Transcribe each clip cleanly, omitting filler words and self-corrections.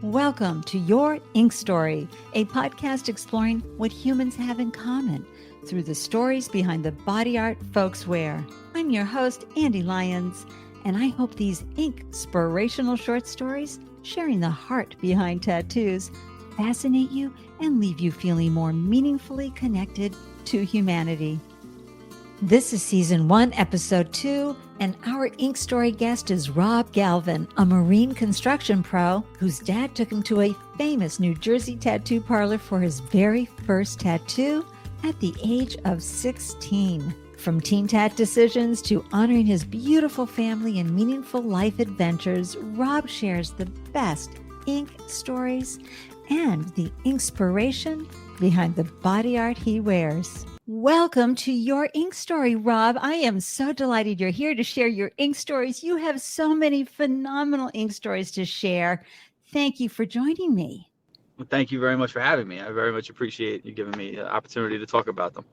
Welcome to Your Ink Story, a podcast exploring what humans have in common through the stories behind the body art folks wear. I'm your host, Ande Lyons, and I hope these ink-spirational short stories, sharing the heart behind tattoos, fascinate you and leave you feeling more meaningfully connected to humanity. This is Season 1, Episode 2, and our Ink Story guest is Rob Galvin, a marine construction pro whose dad took him to a famous New Jersey tattoo parlor for his very first tattoo at the age of 16. From teen tat decisions to honoring his beautiful family and meaningful life adventures, Rob shares the best ink stories and the inspiration behind the body art he wears. Welcome to Your Ink Story, Rob. I am so delighted you're here to share your ink stories. You have so many phenomenal ink stories to share. Thank you for joining me. Well, thank you very much for having me. I very much appreciate you giving me the opportunity to talk about them.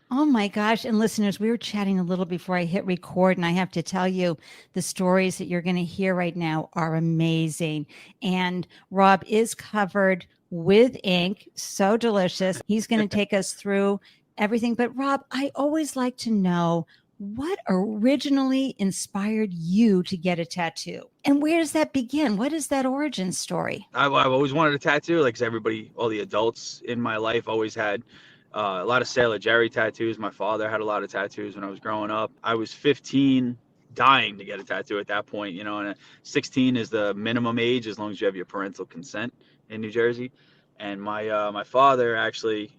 Oh my gosh. And listeners, we were chatting a little before I hit record, and I have to tell you, the stories that you're going to hear right now are amazing. And Rob is covered with ink. So delicious. He's going to take us through everything. But Rob, I always like to know what originally inspired you to get a tattoo, and where does that begin? What is that origin story? I've always wanted a tattoo, like everybody, all the adults in my life always had a lot of Sailor Jerry tattoos. My father had a lot of tattoos when I was growing up. I was 15, dying to get a tattoo at that point, and 16 is the minimum age as long as you have your parental consent in New Jersey. And my father actually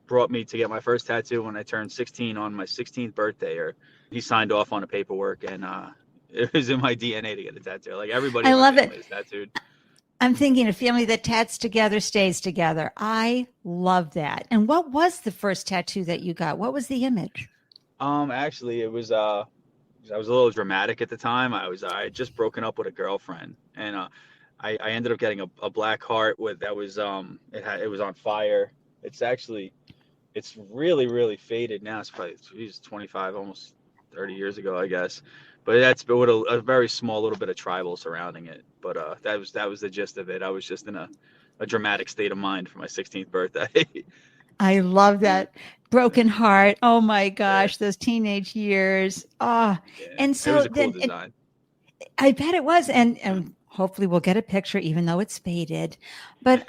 brought me to get my first tattoo when I turned 16 on my 16th birthday, or he signed off on the paperwork, and it was in my DNA to get a tattoo. Like everybody in my family is tattooed. I'm thinking a family that tats together stays together. I love that. And what was the first tattoo that you got? What was the image? Actually, it was I was a little dramatic at the time. I had just broken up with a girlfriend, and I ended up getting a black heart it was on fire. It's really, really faded now. It's probably 25, almost 30 years ago, I guess. But that's with a very small little bit of tribal surrounding it. But that was the gist of it. I was just in a dramatic state of mind for my 16th birthday. I love that. Broken heart. Oh my gosh, those teenage years. And so it was a cool design. I bet it was. And hopefully we'll get a picture, even though it's faded. But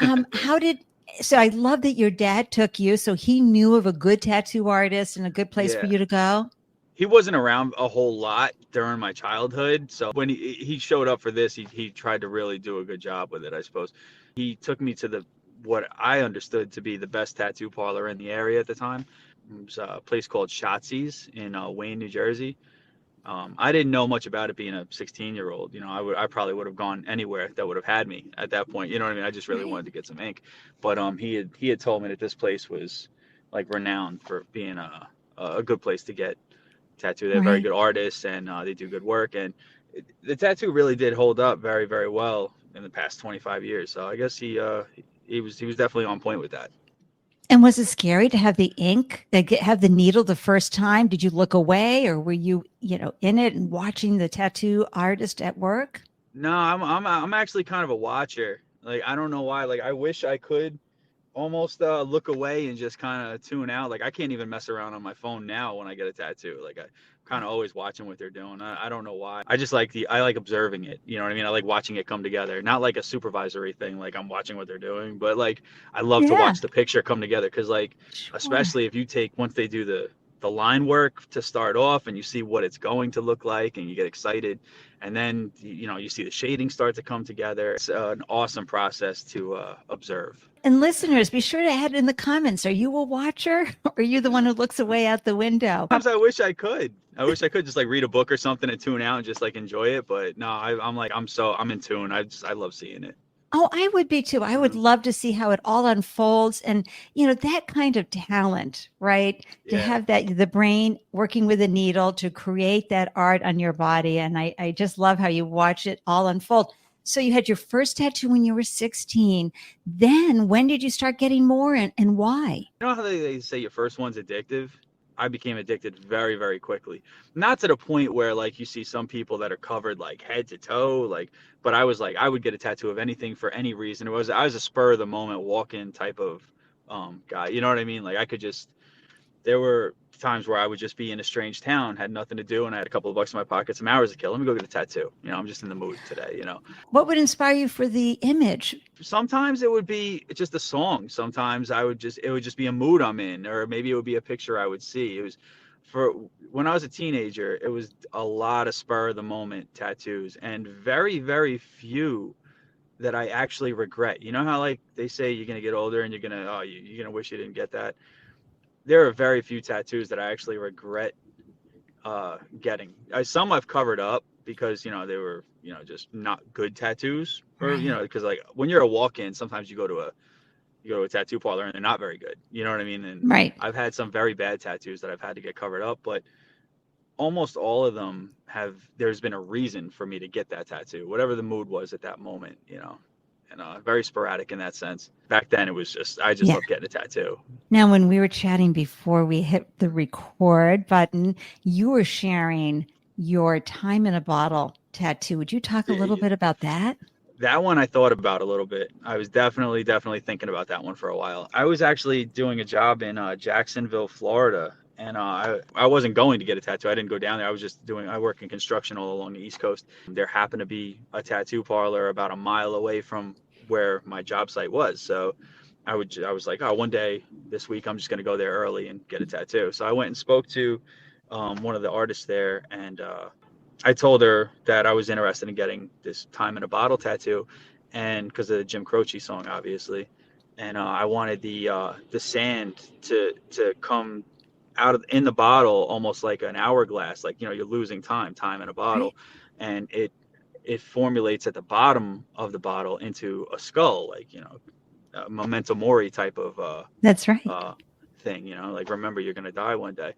so I love that your dad took you. So he knew of a good tattoo artist and a good place for you to go. He wasn't around a whole lot during my childhood. So when he showed up for this, he tried to really do a good job with it, I suppose. He took me to what I understood to be the best tattoo parlor in the area at the time. It was a place called Shotzi's in Wayne, New Jersey. I didn't know much about it being a 16-year-old. I probably would have gone anywhere that would have had me at that point. You know what I mean? I just really wanted to get some ink. But he had told me that this place was like renowned for being a good place to get tattoo. They're very good artists, and they do good work. And the tattoo really did hold up very, very well in the past 25 years. So I guess he was definitely on point with that. And was it scary to have the ink, have the needle the first time? Did you look away, or were you, in it and watching the tattoo artist at work? No, I'm actually kind of a watcher. Like, I don't know why. Like, I wish I could almost look away and just kind of tune out. Like, I can't even mess around on my phone now when I get a tattoo. Like, I kind of always watching what they're doing. I don't know why. I just like I like observing it. You know what I mean? I like watching it come together. Not like a supervisory thing, like I'm watching what they're doing, but like I love to watch the picture come together. Because like, especially if you once they do the line work to start off, and you see what it's going to look like, and you get excited, and then you see the shading start to come together. It's an awesome process to observe. And listeners, be sure to add in the comments, are you a watcher, or are you the one who looks away out the window? Sometimes I wish I could just like read a book or something and tune out and just like enjoy it. But no, I'm in tune. I love seeing it. Oh, I would be too. I would love to see how it all unfolds. And, that kind of talent, right? To have the brain working with a needle to create that art on your body. And I just love how you watch it all unfold. So you had your first tattoo when you were 16. Then when did you start getting more, and why? You know how they say your first one's addictive? I became addicted very, very quickly. Not to the point where like you see some people that are covered like head to toe, like, but I was like, I would get a tattoo of anything for any reason. I was a spur of the moment walk-in type of guy. You know what I mean? Like I could just, there were times where I would just be in a strange town, had nothing to do, and I had a couple of bucks in my pocket, some hours to kill. Let me go get a tattoo. I'm just in the mood today, What would inspire you for the image? Sometimes it would be just a song. Sometimes it would just be a mood I'm in, or maybe it would be a picture I would see. It was for when I was a teenager, it was a lot of spur of the moment tattoos and very, very few that I actually regret. You know how like they say you're going to get older and you're going to wish you didn't get that. There are very few tattoos that I actually regret getting. Some I've covered up because they were just not good tattoos, or Right. because like when you're a walk-in, sometimes you go to a tattoo parlor and they're not very good. You know what I mean? And Right. I've had some very bad tattoos that I've had to get covered up, but almost all of them there's been a reason for me to get that tattoo, whatever the mood was at that moment, and very sporadic in that sense. Back then it was I just Yeah. loved getting a tattoo. Now, when we were chatting before we hit the record button, you were sharing your time in a bottle tattoo. Would you talk a little bit about that? That one I thought about a little bit. I was definitely thinking about that one for a while. I was actually doing a job in Jacksonville, Florida, and I wasn't going to get a tattoo. I didn't go down there. I work in construction all along the East Coast. There happened to be a tattoo parlor about a mile away from where my job site was. So I was like, oh, one day this week I'm just going to go there early and get a tattoo. So I went and spoke to one of the artists there, and I told her that I was interested in getting this time in a bottle tattoo, and because of the Jim Croce song, obviously, and I wanted the sand to come out in the bottle almost like an hourglass, like you're losing time in a Right. bottle, and it formulates at the bottom of the bottle into a skull, like a memento mori type of That's right. uh, thing, like remember you're gonna die one day,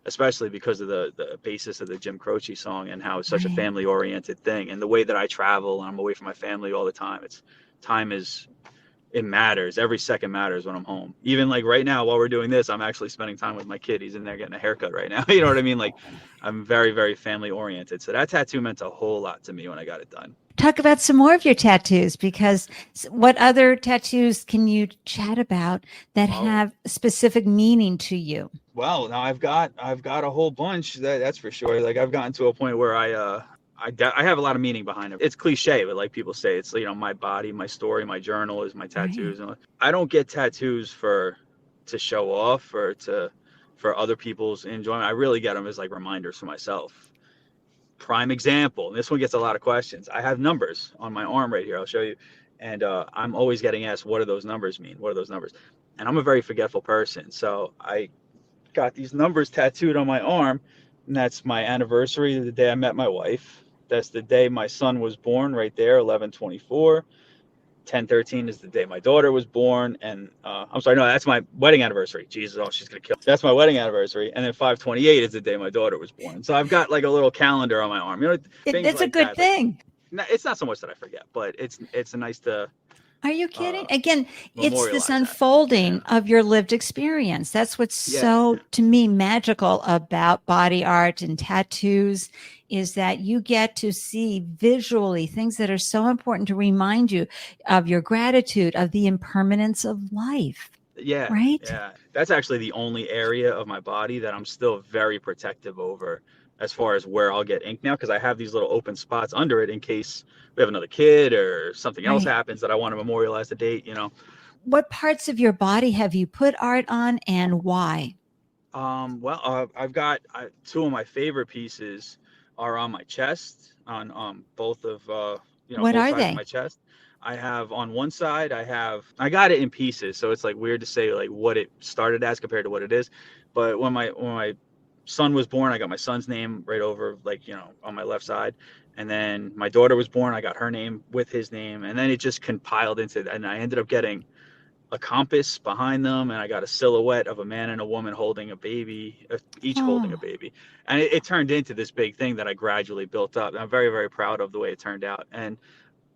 especially because of the basis of the Jim Croce song and how it's such a Right. family oriented thing, and the way that I travel and I'm away from my family all the time. Time is it matters. Every second matters when I'm home. Even like right now while we're doing this, I'm actually spending time with my kid. He's in there getting a haircut right now. You know what I mean? Like I'm very, very family oriented. So that tattoo meant a whole lot to me when I got it done. Talk about some more of your tattoos, because what other tattoos can you chat about that Oh, have specific meaning to you? well, now I've got a whole bunch. That's for sure. Like I've gotten to a point where I have a lot of meaning behind it. It's cliche, but like people say, it's my body, my story, my journal is my Right. tattoos. And I don't get tattoos to show off or for other people's enjoyment. I really get them as like reminders for myself. Prime example, and this one gets a lot of questions. I have numbers on my arm right here. I'll show you, and I'm always getting asked, "What do those numbers mean? What are those numbers?" And I'm a very forgetful person, so I got these numbers tattooed on my arm, and that's my anniversary, the day I met my wife. That's the day my son was born, right there, 11/24. 10/13 is the day my daughter was born, and I'm sorry, no, that's my wedding anniversary. Jesus, oh, she's gonna kill me. That's my wedding anniversary, and then 5/28 is the day my daughter was born. So I've got like a little calendar on my arm, things It's a like good that. Like, thing. it's not so much that I forget, but it's nice to Are you kidding? uh, Again, it's this memorialize that. unfolding Yeah, of your lived experience. That's what's yeah, so, to me, magical about body art and tattoos, is that you get to see visually things that are so important to remind you of your gratitude, of the impermanence of life, yeah, right? yeah. That's actually the only area of my body that I'm still very protective over, as far as where I'll get ink now, because I have these little open spots under it in case we have another kid or something else Right. happens that I want to memorialize the date. What parts of your body have you put art on, and why? Well, I've got two of my favorite pieces are on my chest, on both of What both are sides of they? my chest. I have on one side, I got it in pieces, so it's like weird to say like what it started as compared to what it is. But when my son was born, I got my son's name right over like on my left side, and then my daughter was born, I got her name with his name, and then it just compiled into, and I ended up getting a compass behind them, and I got a silhouette of a man and a woman holding a baby, each holding a Oh, baby, and it turned into this big thing that I gradually built up. And I'm very, very proud of the way it turned out. And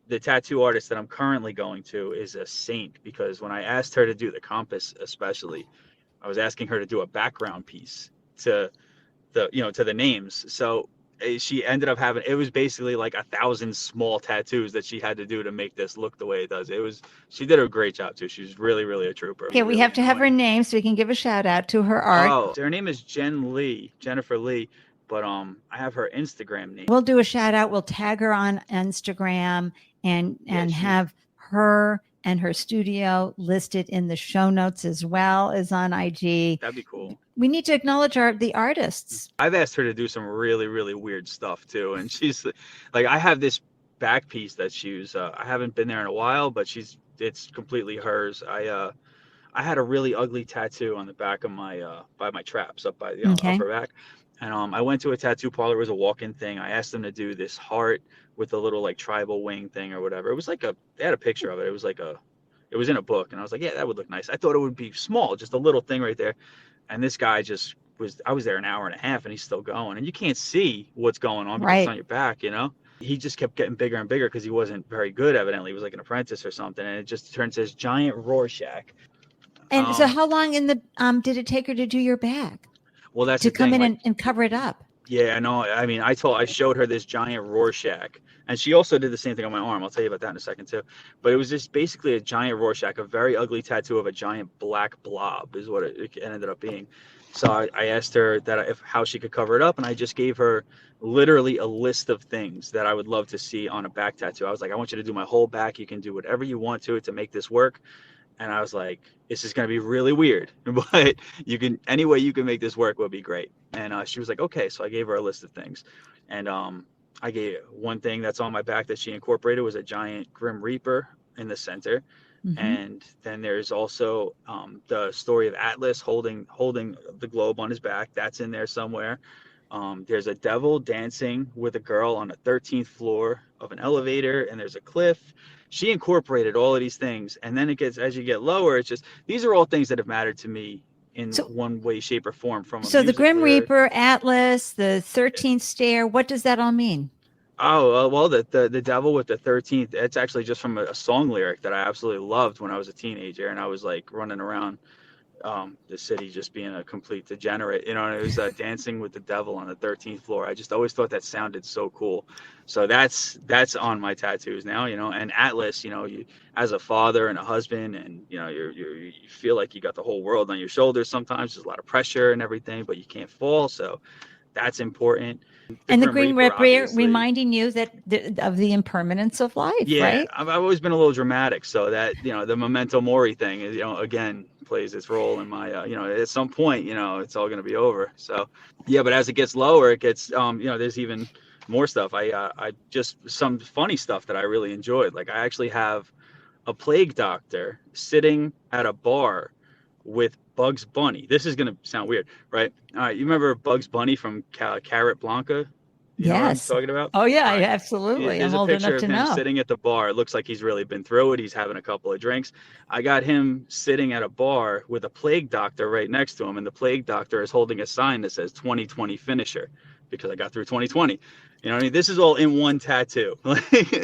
the tattoo artist that I'm currently going to is a saint, because when I asked her to do the compass, especially, I was asking her to do a background piece, to the names. So she ended up having, it was basically like 1,000 small tattoos that she had to do to make this look the way it does. She did a great job too. She's really, really a trooper. Okay, we Really have to have her annoying. name so we can give a shout out to her art. Oh, her name is Jennifer Lee, but I have her Instagram name. We'll do a shout out. We'll tag her on Instagram and have her and her studio listed in the show notes as well as on IG. That'd be cool. We need to acknowledge the artists. I've asked her to do some really, really weird stuff too. And she's like, I have this back piece that she's, I haven't been there in a while, but it's completely hers. I had a really ugly tattoo on the back of my, by my traps up by the upper back. And I went to a tattoo parlor. It was a walk-in thing. I asked them to do this heart with a little like tribal wing thing or whatever. It was like they had a picture of it. It was like it was in a book. And I was like, yeah, that would look nice. I thought it would be small, just a little thing right there. And this guy I was there an hour and a half and he's still going. And you can't see what's going on because it's on your back, He just kept getting bigger and bigger because he wasn't very good, evidently. He was like an apprentice or something. And it just turned to this giant Rorschach. And so how long did it take her to do your back? Well, that's to come in and cover it up. Yeah, I know. I mean, I showed her this giant Rorschach, and she also did the same thing on my arm. I'll tell you about that in a second too. But it was just basically a giant Rorschach, a very ugly tattoo of a giant black blob is what it ended up being. So I asked her how she could cover it up, and I just gave her literally a list of things that I would love to see on a back tattoo. I was like, I want you to do my whole back. You can do whatever you want to make this work. And I was like, this is going to be really weird, but any way you can make this work would be great. And she was like, okay. So I gave her a list of things. And I gave one thing that's on my back that she incorporated was a giant Grim Reaper in the center. Mm-hmm. And then there's also the story of Atlas holding the globe on his back. That's in there somewhere. There's a devil dancing with a girl on the 13th floor of an elevator, and there's a cliff. She incorporated all of these things, and then as you get lower, it's just, these are all things that have mattered to me in one way, shape, or form. So the Grim Reaper, Atlas, the 13th stair, what does that all mean? Oh, well, the devil with the 13th, it's actually just from a song lyric that I absolutely loved when I was a teenager, and I was like running around the city just being a complete degenerate, and it was dancing with the devil on the 13th floor. I just always thought that sounded so cool. So that's on my tattoos now, and Atlas, you as a father and a husband, and you feel like you got the whole world on your shoulders. Sometimes there's a lot of pressure and everything, but you can't fall. So that's important. The Grim Reaper reminding you of the impermanence of life, right? I've always been a little dramatic, so that the memento mori thing is, again, plays its role in my, at some point, it's all going to be over. So, yeah, but as it gets lower, it gets, there's even more stuff. I just some funny stuff that I really enjoyed. Like, I actually have a plague doctor sitting at a bar with Bugs Bunny. This is going to sound weird, right? All right, you remember Bugs Bunny from Carrot Blanca? You know what I'm talking about? Oh, yeah, absolutely. I'm old enough to know. There's a picture of him sitting at the bar. It looks like he's really been through it. He's having a couple of drinks. I got him sitting at a bar with a plague doctor right next to him, and the plague doctor is holding a sign that says 2020 finisher, because I got through 2020. You know what I mean? This is all in one tattoo.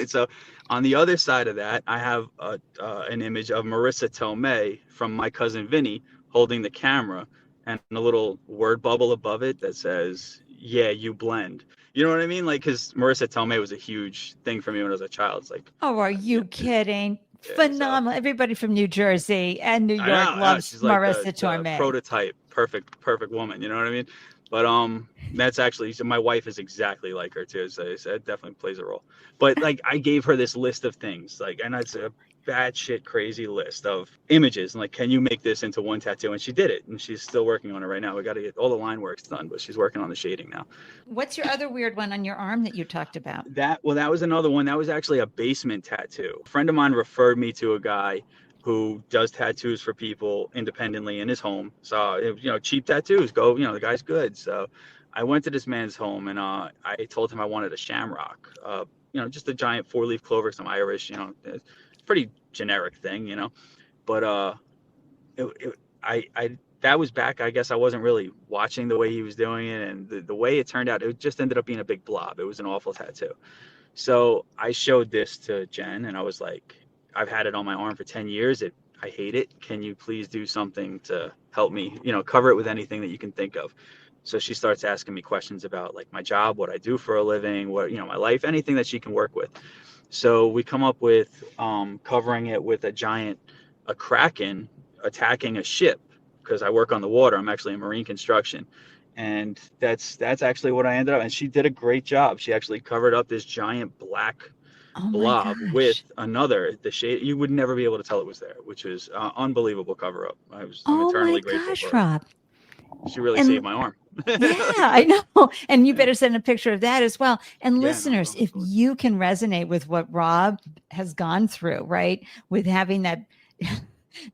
So on the other side of that, I have an image of Marissa Tomei from My Cousin Vinny holding the camera, and a little word bubble above it that says, yeah, you blend. You know what I mean? Like, because Marissa Tomei was a huge thing for me when I was a child. It's like, oh, are you kidding? Yeah, phenomenal. So, everybody from New Jersey and New York loves she's Marissa like Tomei. Prototype, perfect woman. You know what I mean? But that's actually, my wife is exactly like her too. So it definitely plays a role. But like, I gave her this list of things, like, and it's a batshit crazy list of images, and like, can you make this into one tattoo? And she did it, and she's still working on it right now. We got to get all the line works done, but she's working on the shading now. What's your other weird one on your arm that you talked about? That was another one. That was actually a basement tattoo. A friend of mine referred me to a guy who does tattoos for people independently in his home. So, cheap tattoos, go, the guy's good. So I went to this man's home, and I told him I wanted a shamrock, just a giant 4-leaf clover, some Irish, it's pretty generic thing, but that was back, I guess I wasn't really watching the way he was doing it, and the way it turned out, it just ended up being a big blob. It was an awful tattoo. So I showed this to Jen, and I was like, I've had it on my arm for 10 years. I hate it. Can you please do something to help me, cover it with anything that you can think of? So she starts asking me questions about like my job, what I do for a living, what, my life, anything that she can work with. So we come up with covering it with a kraken attacking a ship, because I work on the water. I'm actually in marine construction. And that's actually what I ended up. And she did a great job. She actually covered up this giant black Oh my blob with gosh. the shade. You would never be able to tell it was there, which is unbelievable cover up. I'm Oh my eternally grateful gosh, for her. Rob. She really saved And my arm. yeah, Like, I know. And you yeah, better send a picture of that as well. And yeah, no, listeners, if absolutely. you can resonate with what Rob has gone through, right? With having that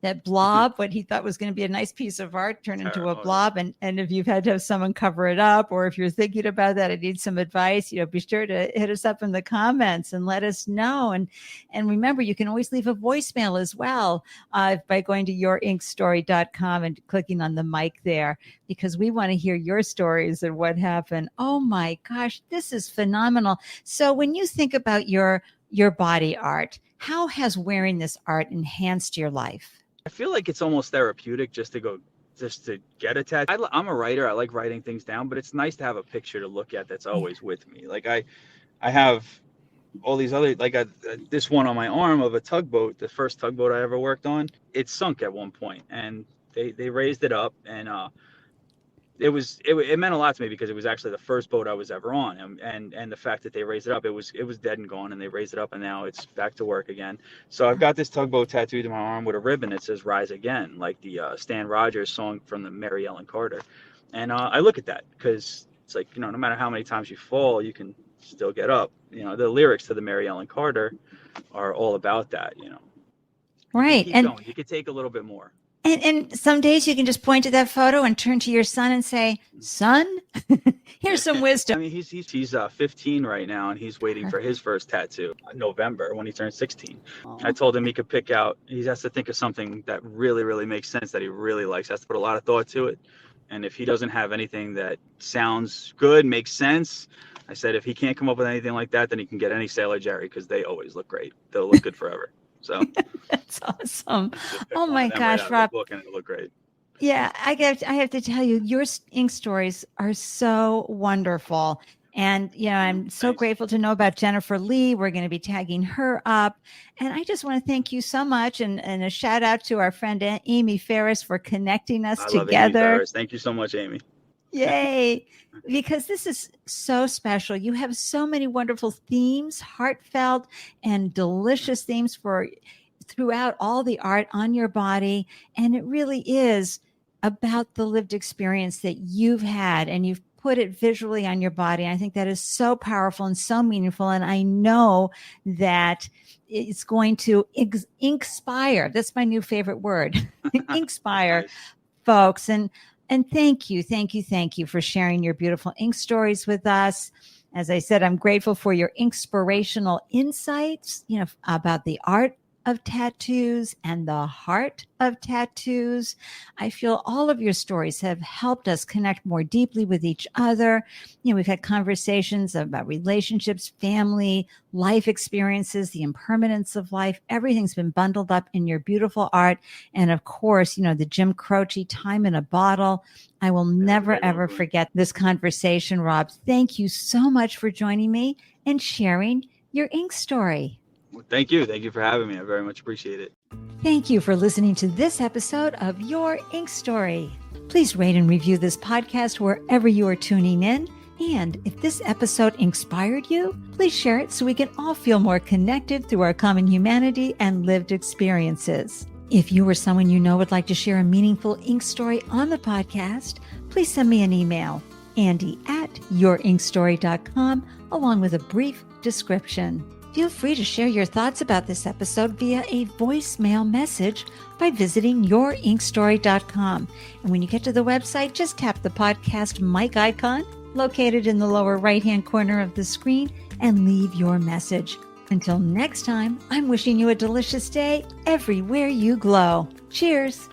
that blob, what he thought was going to be a nice piece of art, turn into a Oh yeah. blob. And if you've had to have someone cover it up, or if you're thinking about that and need some advice, be sure to hit us up in the comments and let us know. And remember, you can always leave a voicemail as well by going to yourinkstory.com and clicking on the mic there, because we want to hear your stories and what happened. Oh my gosh, this is phenomenal. So when you think about your body art, how has wearing this art enhanced your life? I feel like it's almost therapeutic just to get a tattoo. I'm a writer. I like writing things down, but it's nice to have a picture to look at that's Yeah. always with me. Like I have all these other, like this one on my arm of a tugboat, the first tugboat I ever worked on. It sunk at one point, and they raised it up, and it meant a lot to me, because it was actually the first boat I was ever on, and the fact that they raised it up, it was dead and gone, and they raised it up, and now it's back to work again. So I've got this tugboat tattooed to my arm with a ribbon that says "Rise Again," like the Stan Rogers song from the Mary Ellen Carter. And I look at that because it's like, no matter how many times you fall, you can still get up. The lyrics to the Mary Ellen Carter are all about that. You can Right. keep And going. You could take a little bit more. And some days you can just point to that photo and turn to your son and say, "Son, here's some wisdom." I mean, he's 15 right now, and he's waiting for his first tattoo in November when he turns 16. I told him he could pick out. He has to think of something that really, really makes sense, that he really likes. Has to put a lot of thought to it. And if he doesn't have anything that sounds good, makes sense, I said if he can't come up with anything like that, then he can get any Sailor Jerry, because they always look great. They'll look good forever. So That's awesome. just pick Oh one my of them right gosh, out of the Rob. book, and it'll look great. Yeah, I have to tell you, your ink stories are so wonderful. And, I'm so Thanks. grateful to know about Jennifer Lee. We're going to be tagging her up. And I just want to thank you so much. And a shout out to our friend Amy Ferris for connecting us I love Amy together. Ferris. Thank you so much, Amy. Yay. Because this is so special. You have so many wonderful themes, heartfelt and delicious themes throughout all the art on your body. And it really is about the lived experience that you've had, and you've put it visually on your body. I think that is so powerful and so meaningful. And I know that it's going to inspire. That's my new favorite word. Inspire Nice. folks. And thank you for sharing your beautiful ink stories with us. As I said, I'm grateful for your inspirational insights, about the art of tattoos and the heart of tattoos. I feel all of your stories have helped us connect more deeply with each other. We've had conversations about relationships, family, life experiences, the impermanence of life. Everything's been bundled up in your beautiful art. And of course, the Jim Croce Time in a Bottle. I will never, ever forget this conversation, Rob. Thank you so much for joining me and sharing your ink story. Well, thank you. Thank you for having me. I very much appreciate it. Thank you for listening to this episode of Your Ink Story. Please rate and review this podcast wherever you are tuning in. And if this episode inspired you, please share it so we can all feel more connected through our common humanity and lived experiences. If you or someone you know would like to share a meaningful ink story on the podcast, please send me an email, Ande@yourinkstory.com, along with a brief description. Feel free to share your thoughts about this episode via a voicemail message by visiting yourinkstory.com. And when you get to the website, just tap the podcast mic icon located in the lower right-hand corner of the screen and leave your message. Until next time, I'm wishing you a delicious day everywhere you glow. Cheers.